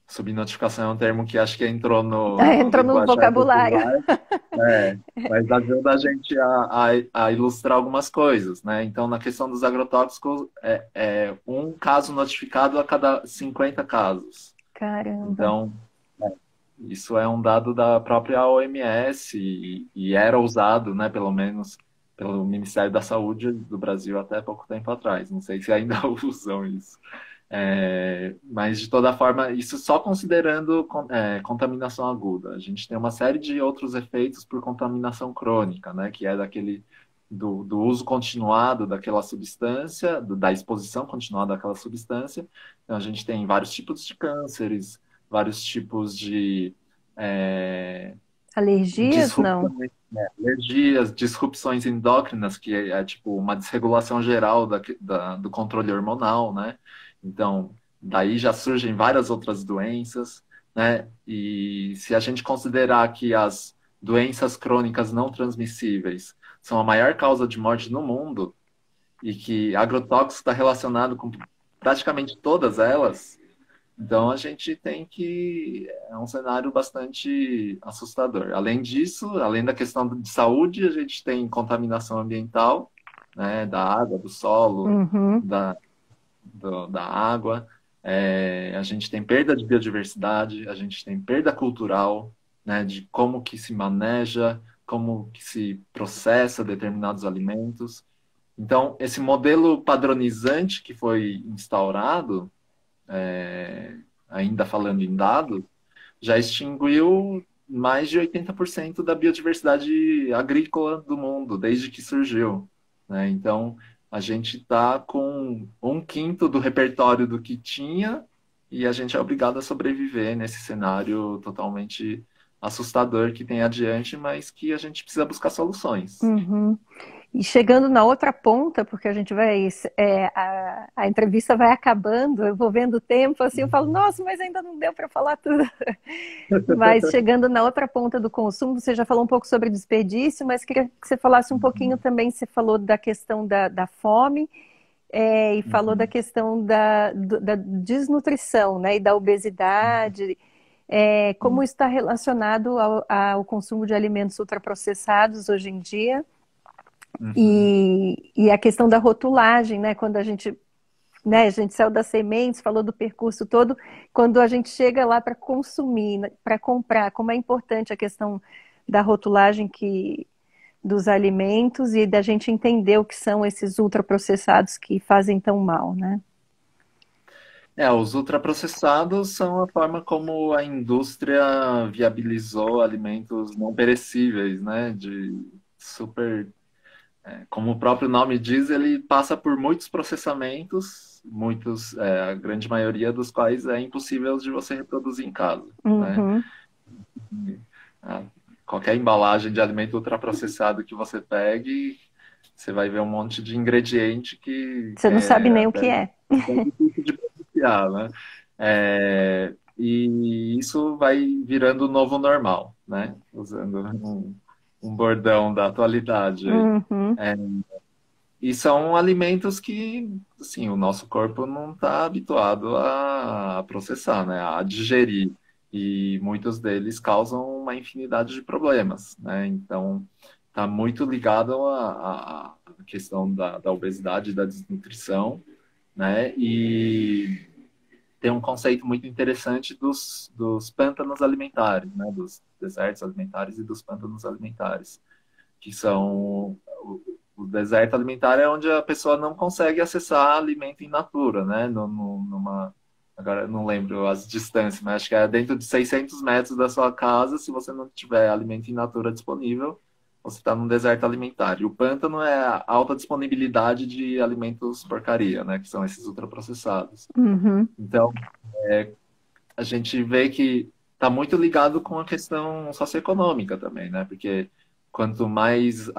Subnotificação é um termo que acho que entrou no Entrou no linguajar vocabulário. popular, mas ajuda a gente a ilustrar algumas coisas, né? Então, na questão dos agrotóxicos, é um caso notificado a cada 50 casos. Caramba. Então, isso é um dado da própria OMS e era usado, né, pelo menos pelo Ministério da Saúde do Brasil até pouco tempo atrás. Não sei se ainda usam isso. Mas, de toda forma, isso só considerando contaminação aguda. A gente tem uma série de outros efeitos por contaminação crônica, né? Que é do uso continuado daquela substância, da exposição continuada daquela substância. Então, a gente tem vários tipos de cânceres, vários tipos de é, Alergias? Não. disrupções, né? Alergias, disrupções endócrinas, que é tipo uma desregulação geral do controle hormonal, né? Então, daí já surgem várias outras doenças, né? E se a gente considerar que as doenças crônicas não transmissíveis são a maior causa de morte no mundo e que agrotóxico está relacionado com praticamente todas elas, então a gente tem que. É um cenário bastante assustador. Além disso, além da questão de saúde, a gente tem contaminação ambiental, né, da água, do solo, Uhum. da, da água. A gente tem perda de biodiversidade, a gente tem perda cultural, né, de como que se maneja, como que se processa determinados alimentos. Então, esse modelo padronizante que foi instaurado ainda falando em dados, já extinguiu mais de 80% da biodiversidade agrícola do mundo, desde que surgiu, né? Então, a gente está com 1/5 do repertório do que tinha e a gente é obrigado a sobreviver nesse cenário totalmente assustador que tem adiante, mas que a gente precisa buscar soluções. Uhum. E chegando na outra ponta, porque a gente vai, a entrevista vai acabando, eu vou vendo o tempo, assim, eu falo, nossa, mas ainda não deu para falar tudo. Mas chegando na outra ponta do consumo, você já falou um pouco sobre desperdício, mas queria que você falasse um pouquinho também, você falou da questão da fome, e falou da Uhum. questão da desnutrição, né, e da obesidade, como isso está relacionado ao consumo de alimentos ultraprocessados hoje em dia. Uhum. E a questão da rotulagem, né? Quando a gente saiu das sementes, falou do percurso todo, quando a gente chega lá para consumir, né, para comprar, como é importante a questão da rotulagem dos alimentos e da gente entender o que são esses ultraprocessados que fazem tão mal, né? Os ultraprocessados são a forma como a indústria viabilizou alimentos não perecíveis, né? De super, como o próprio nome diz, ele passa por muitos processamentos, a grande maioria dos quais é impossível de você reproduzir em casa, né? Uhum. Ah, Qualquer embalagem de alimento ultraprocessado que você pegue, você vai ver um monte de ingrediente que Você não sabe é nem o até que é. difícil de pronunciar, né? E isso vai virando o novo normal, né? Usando um bordão da atualidade aí. Uhum. e são alimentos que, assim, o nosso corpo não está habituado a processar, né? A digerir. E muitos deles causam uma infinidade de problemas, né? Então, está muito ligado à questão da obesidade e da desnutrição, né? E tem um conceito muito interessante dos pântanos alimentares, né? Dos desertos alimentares e dos pântanos alimentares, que são o deserto alimentar é onde a pessoa não consegue acessar alimento in natura, né? Numa, agora eu não lembro as distâncias, mas acho que é dentro de 600 metros da sua casa, se você não tiver alimento in natura disponível, você está num deserto alimentar. E o pântano é a alta disponibilidade de alimentos porcaria, né? Que são esses ultraprocessados. Uhum. Então, a gente vê que está muito ligado com a questão socioeconômica também, né? Porque quanto mais,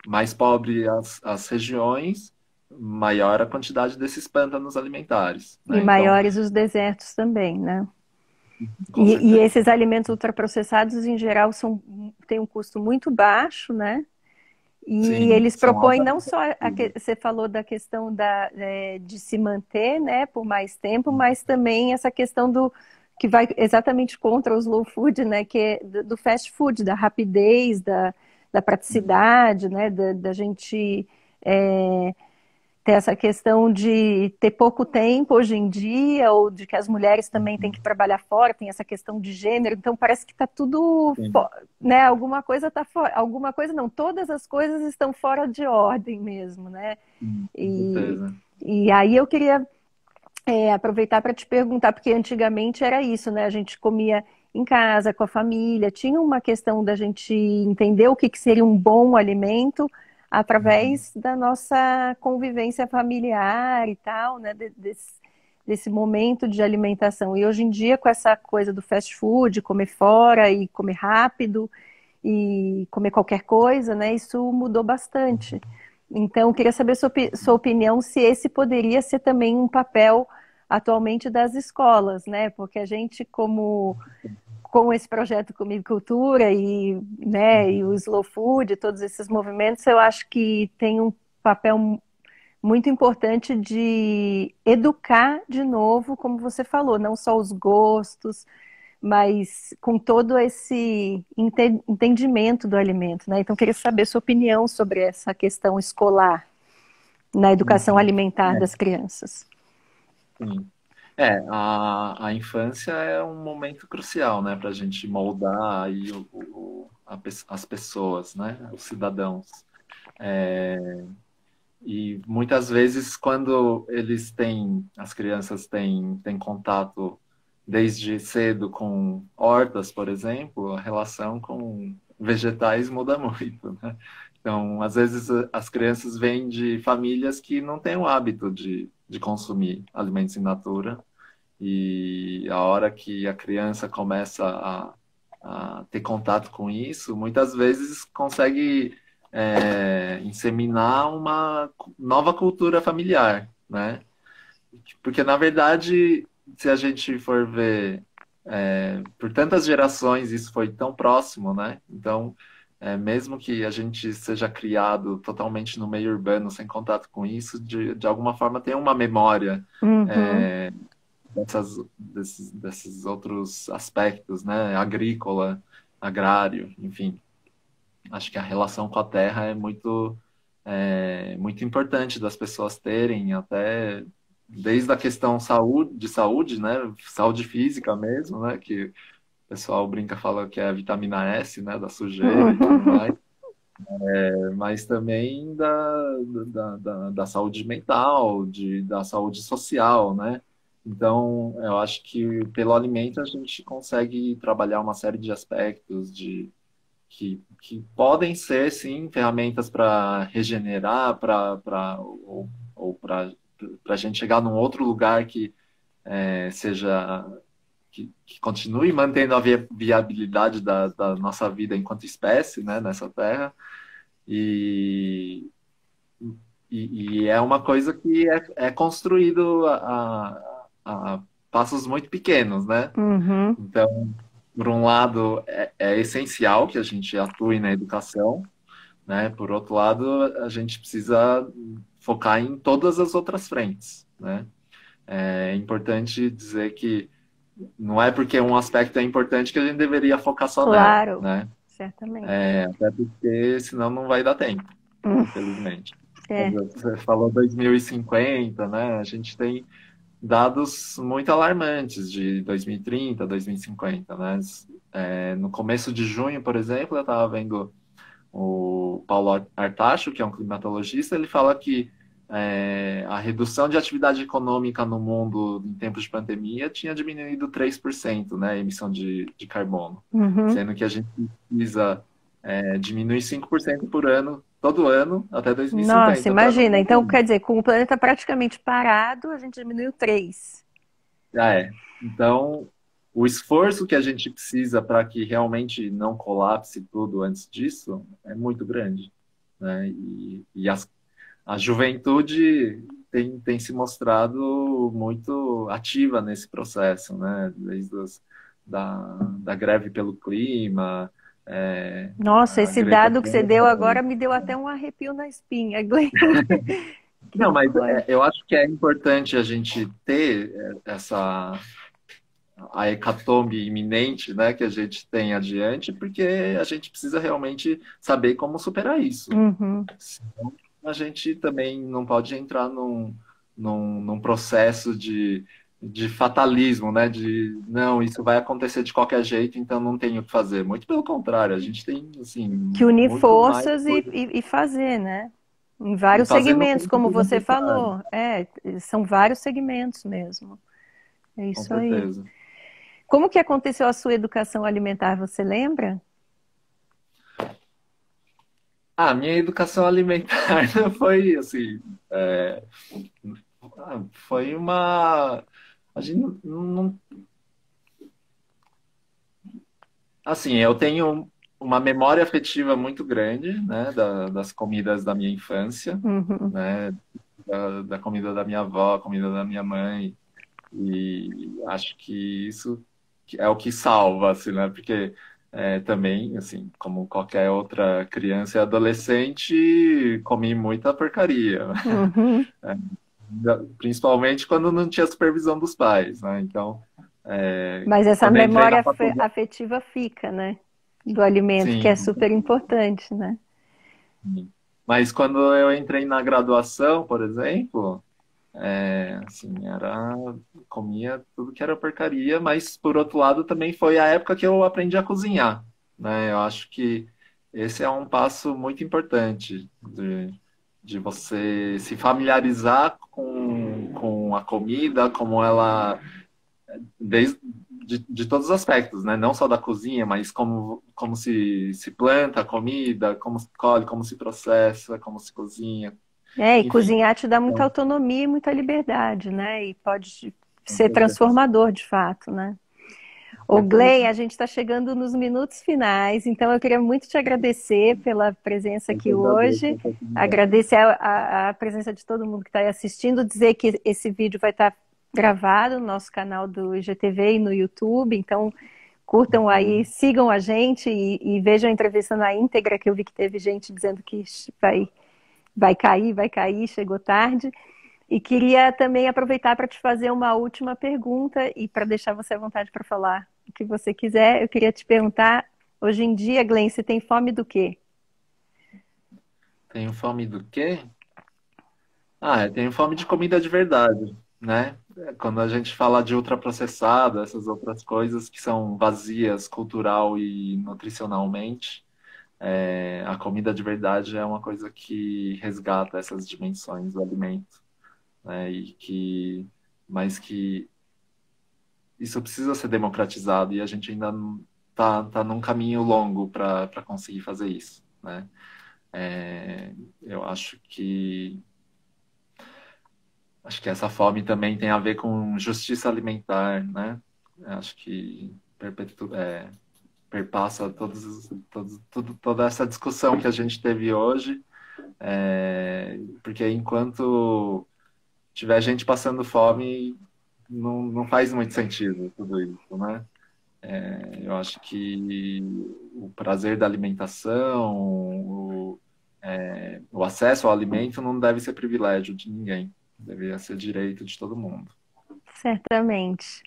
mais pobre as regiões, maior a quantidade desses pântanos alimentares, E né? Então, maiores os desertos também, né? com E certeza. esses alimentos ultraprocessados, em geral, têm um custo muito baixo, né? E Sim, eles são propõem altas. não só você falou da questão de se manter, né, por mais tempo, mas também essa questão do que vai exatamente contra o slow food, né, que é do fast food, da rapidez, da praticidade, né, da gente é, ter essa questão de ter pouco tempo hoje em dia, ou de que as mulheres também têm que trabalhar fora, tem essa questão de gênero, então parece que está tudo, Sim, né, alguma coisa está fora, alguma coisa não, todas as coisas estão fora de ordem mesmo, né? sim, com E, certeza. e aí eu queria aproveitar para te perguntar, porque antigamente era isso, né? A gente comia em casa, com a família, tinha uma questão da gente entender o que, que seria um bom alimento através da nossa convivência familiar e tal, né? Desse momento de alimentação. E hoje em dia, com essa coisa do fast food, comer fora e comer rápido e comer qualquer coisa, né? Isso mudou bastante. Então, eu queria saber sua opinião se esse poderia ser também um papel atualmente das escolas, né? Porque a gente, como com esse projeto Comigo Cultura e, né, e o Slow Food, todos esses movimentos, eu acho que tem um papel muito importante de educar de novo, como você falou, não só os gostos, mas com todo esse entendimento do alimento, né? Então, eu queria saber sua opinião sobre essa questão escolar na educação Uhum. alimentar das crianças. Sim. A infância é um momento crucial, né, para a gente moldar aí as pessoas, né, os cidadãos. E muitas vezes, quando as crianças têm contato desde cedo com hortas, por exemplo, a relação com vegetais muda muito, né? Então, às vezes, as crianças vêm de famílias que não têm o hábito de consumir alimentos in natura, e a hora que a criança começa a ter contato com isso, muitas vezes consegue inseminar uma nova cultura familiar, né? Porque, na verdade, se a gente for ver, por tantas gerações isso foi tão próximo, né? Então, mesmo que a gente seja criado totalmente no meio urbano, sem contato com isso, de alguma forma tem uma memória Uhum. desses outros aspectos, né? Agrícola, agrário, enfim. Acho que a relação com a terra é muito importante das pessoas terem, até desde a questão de saúde, né? Saúde física mesmo, né? Que o pessoal brinca, fala que é a vitamina S, né? Da sujeira e tudo mais, mas também da saúde mental, da saúde social, né? Então, eu acho que pelo alimento a gente consegue trabalhar uma série de aspectos que podem ser, sim, ferramentas para regenerar, ou para a gente chegar num outro lugar que seja que continue mantendo a viabilidade da nossa vida enquanto espécie, né, nessa Terra. E, e é uma coisa que é construído a passos muito pequenos, né? Uhum. Então, por um lado, é essencial que a gente atue na educação, né? Por outro lado, a gente precisa focar em todas as outras frentes, né? É importante dizer que não é porque um aspecto é importante que a gente deveria focar só nela, Claro, né? certamente. Até porque senão não vai dar tempo, Hum, infelizmente. é. Você falou 2050, né? A gente tem dados muito alarmantes de 2030, 2050, né? No começo de junho, por exemplo, eu estava vendo o Paulo Artacho, que é um climatologista, ele fala que a redução de atividade econômica no mundo em tempos de pandemia tinha diminuído 3%, né, a emissão de carbono, Uhum. sendo que a gente precisa diminuir 5% por ano, todo ano, até Nossa, 2050, para não imagina. dar Então, ruim. quer dizer, com o planeta praticamente parado, a gente diminuiu 3. Então, o esforço que a gente precisa para que realmente não colapse tudo antes disso é muito grande, né? E a juventude tem se mostrado muito ativa nesse processo, né? Desde da greve pelo clima, Nossa, a esse Greta dado que você deu Thunberg. agora me deu até um arrepio na espinha, Glenn. Não, Que mas coisa. eu acho que é importante a gente ter a hecatombe iminente, né, que a gente tem adiante, porque a gente precisa realmente saber como superar isso. Uhum. Senão, a gente também não pode entrar num processo de fatalismo, né, de não, isso vai acontecer de qualquer jeito, então não tenho o que fazer. Muito pelo contrário, a gente tem, assim, Que unir muito mais forças coisa e fazer, né? Em e vários fazer no segmentos, tempo como que é você necessário, falou. É, são vários segmentos mesmo. É com isso aí. certeza. Como que aconteceu a sua educação alimentar, você lembra? Minha educação alimentar foi, assim, foi uma... A gente não, assim, eu tenho uma memória afetiva muito grande, né, das comidas da minha infância, Uhum. né, da comida da minha avó, comida da minha mãe, e acho que isso é o que salva, assim, né, porque também, assim, como qualquer outra criança e adolescente, comi muita porcaria, Uhum. principalmente quando não tinha supervisão dos pais, né, então, Mas essa quando eu entrei na memória faculdade, afetiva fica, né? Do alimento, que é sim. super importante, né? Mas quando eu entrei na graduação, por exemplo, assim, comia tudo que era porcaria, mas por outro lado também foi a época que eu aprendi a cozinhar, né? Eu acho que esse é um passo muito importante de você se familiarizar com a comida, como ela desde de todos os aspectos, né? Não só da cozinha, mas como se planta a comida, como se colhe, como se processa, como se cozinha, É, e enfim. cozinhar te dá muita Então, autonomia e muita liberdade, né? E pode com ser certeza, transformador de fato, né? com Ô, certeza. Glenn, a gente está chegando nos minutos finais, então eu queria muito te agradecer pela presença Eu que aqui agradeço a hoje, oportunidade. agradecer a presença de todo mundo que está aí assistindo, dizer que esse vídeo vai estar gravado no nosso canal do IGTV e no YouTube, então curtam aí, sigam a gente e vejam a entrevista na íntegra, que eu vi que teve gente dizendo que vai cair, chegou tarde. E queria também aproveitar para te fazer uma última pergunta e para deixar você à vontade para falar o que você quiser. Eu queria te perguntar, hoje em dia, Glenn, você tem fome do quê? Tenho fome do quê? Eu tenho fome de comida de verdade, né? Quando a gente fala de ultraprocessado, essas outras coisas que são vazias cultural e nutricionalmente, a comida de verdade é uma coisa que resgata essas dimensões do alimento, né? Mas que isso precisa ser democratizado e a gente ainda tá num caminho longo para conseguir fazer isso, né? Eu acho que essa fome também tem a ver com justiça alimentar, né? Eu acho que perpassa toda essa discussão que a gente teve hoje, porque enquanto tiver gente passando fome, não faz muito sentido tudo isso, né? Eu acho que o prazer da alimentação, O acesso ao alimento não deve ser privilégio de ninguém, deveria ser direito de todo mundo. Certamente.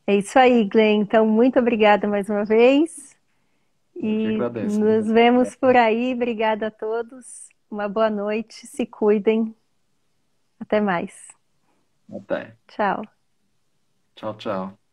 É isso aí, Glenn. Então, muito obrigada mais uma vez. Eu que E agradeço. nos vemos por aí. Obrigada a todos. Uma boa noite. Se cuidem. Até mais. Até. Tchau. Tchau, tchau.